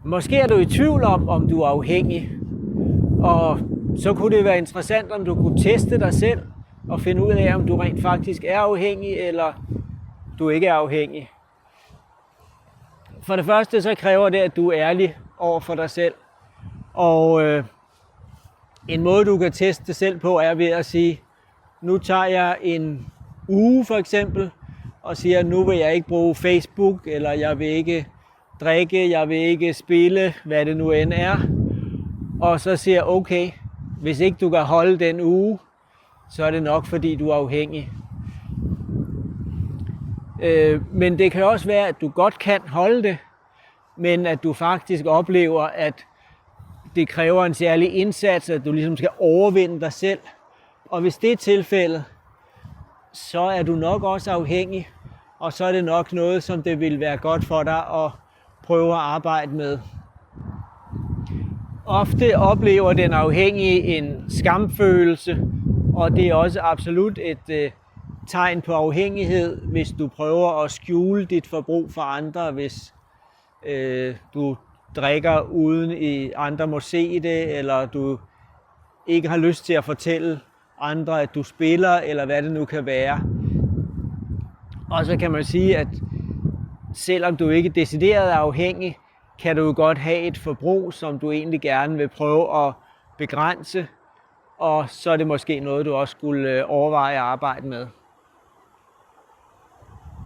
Måske er du i tvivl om du er afhængig, og så kunne det være interessant, om du kunne teste dig selv og finde ud af, om du rent faktisk er afhængig, eller du ikke er afhængig. For det første så kræver det, at du er ærlig over for dig selv. Og en måde, du kan teste dig selv på, er ved at sige, nu tager jeg en uge for eksempel, og siger, nu vil jeg ikke bruge Facebook, eller jeg vil ikke drikke, jeg vil ikke spille, hvad det nu end er. Og så siger okay, hvis ikke du kan holde den uge, så er det nok, fordi du er afhængig. Men det kan også være, at du godt kan holde det, men at du faktisk oplever, at det kræver en særlig indsats, at du ligesom skal overvinde dig selv. Og hvis det er tilfældet, så er du nok også afhængig, og så er det nok noget, som det vil være godt for dig at prøve at arbejde med. Ofte oplever den afhængige en skamfølelse, og det er også absolut et tegn på afhængighed, hvis du prøver at skjule dit forbrug for andre, hvis du drikker uden at andre må se det, eller du ikke har lyst til at fortælle andre, at du spiller, eller hvad det nu kan være. Og så kan man sige, at selvom du ikke decideret er afhængig, kan du godt have et forbrug, som du egentlig gerne vil prøve at begrænse, og så er det måske noget, du også skulle overveje at arbejde med.